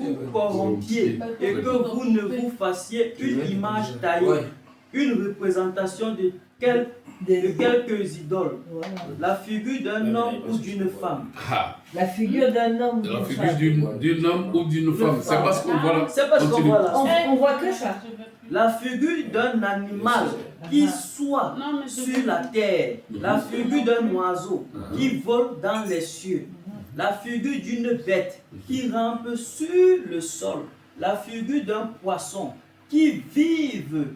vous corrompiez et que vous ne vous fassiez une image taillée, une représentation de quelques idoles, la figure d'un homme ou d'une femme. La figure d'un homme. La figure d'un homme ou d'une femme. C'est parce qu'on voit là. C'est parce qu'on voit là. On voit que ça. La figure d'un animal qui soit sur la terre, la figure d'un oiseau qui vole dans les cieux, la figure d'une bête qui rampe sur le sol, la figure d'un poisson qui vive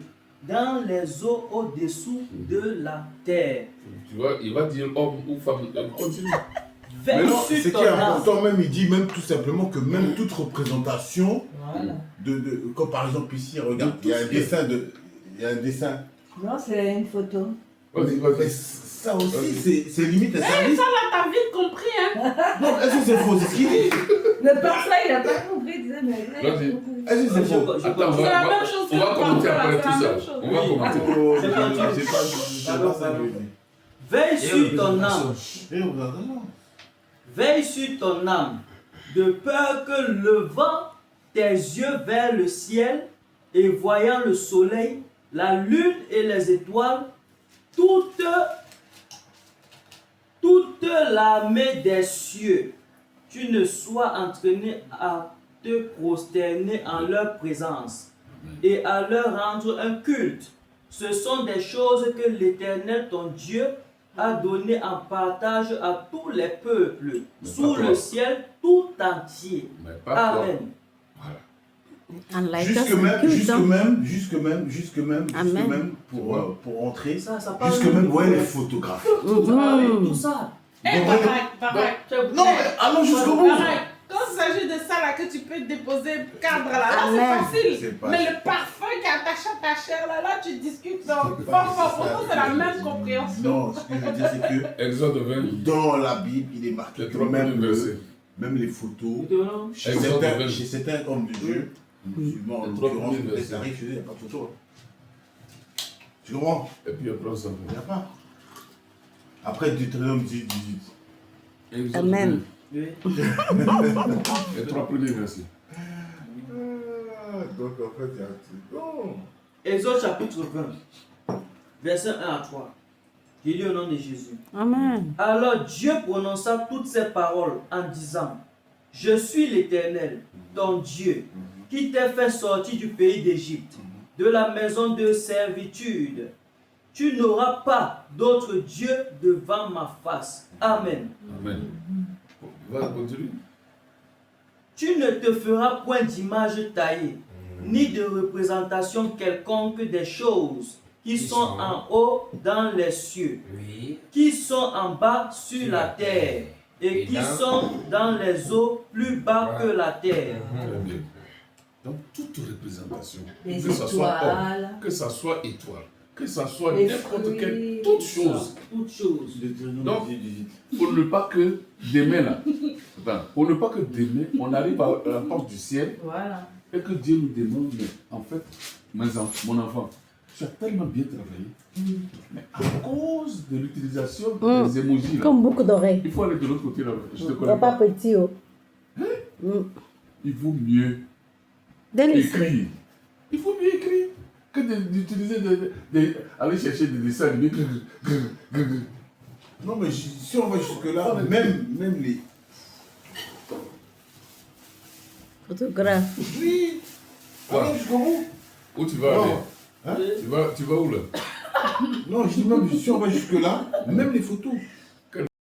dans les eaux au-dessous de la terre. Tu vois, il va dire homme ou femme. Continue. Mais non, ce qui est important même, il dit même tout simplement que même toute représentation, comme par exemple ici, regarde, il y a un dessin il y a un dessin. Non, c'est une photo. Mais ça aussi, c'est limite un service. Ça là, t'as vite compris, hein. Non, est-ce que c'est faux? C'est ce qu'il dit. Le parfait, il n'a pas compris, il disait, mais là, il a Vas-y. compris. Est-ce que c'est faux? Attends, C'est la même chose on que va le commenter parfum, après c'est tout la ça. même chose. On va commenter. Oh, C'est pas ça. Veille sur ton âme. Veille sur ton âme, de peur que levant tes yeux vers le ciel et voyant le soleil, la lune et les étoiles, toute l'armée des cieux, tu ne sois entraîné à te prosterner en leur présence et à leur rendre un culte. Ce sont des choses que l'Éternel, ton Dieu, a donné en partage à tous les peuples, sous le ciel tout entier. Amen. Jusque même pour entrer, jusque même voir les photographes. Tout ça. Pareil. Non, mais allons jusqu'au bout. Quand il s'agit de ça là que tu peux déposer cadre là, c'est facile. Mais le parfum qui est attaché à ta chair là, tu discutes. Donc, c'est la même compréhension. Non, ce que je veux dire, c'est que Exode 20. dans la Bible, il est marqué que même les photos, chez certains hommes de Dieu, musulmans en l'occurrence, peut-être ça arrive chez eux, il n'y a pas de photo. Tu comprends? Et puis après, ça Il n'y a pas. Après, Deutéronome 18. Amen. Oui. Les trois premiers versets. Donc en fait, il y a un truc. Oh. Exode chapitre 20, verset 1 à 3. Je lis au nom de Jésus. Amen. Alors Dieu prononça toutes ces paroles en disant: Je suis l'Éternel, ton Dieu, qui t'ai fait sortir du pays d'Égypte, de la maison de servitude. Tu n'auras pas d'autre Dieu devant ma face. Amen. Amen. Va continuer. Tu ne te feras point d'image taillée, ni de représentation quelconque des choses qui sont en haut dans les cieux, qui sont en bas sur la terre, et qui sont dans les eaux plus bas que la terre. Très bien. Donc, toute représentation, Les que ça soit étoiles. homme, que ça soit étoile, que ça soit Les n'importe fruits, quelle, toute chose. Toutes choses. Donc, pour ne pas que demain, là, pour ne pas que demain, on arrive à la porte du ciel Voilà. et que Dieu nous demande, mais en fait, mon enfant, tu as tellement bien travaillé, mais à cause de l'utilisation des émojis, là, Comme beaucoup d'oreilles. il faut aller de l'autre côté, là, je te connais Pas pas. petit, oh. Il vaut mieux écrire. Il faut mieux écrire que d'utiliser, aller chercher des dessins animés. Non, mais si on va jusque-là, même les. Photographe. Oui. Voilà. Allons jusqu'au bout. Où tu vas Non. aller? Hein? Tu vas où là? Non, je dis même, si on va jusque-là, même les photos.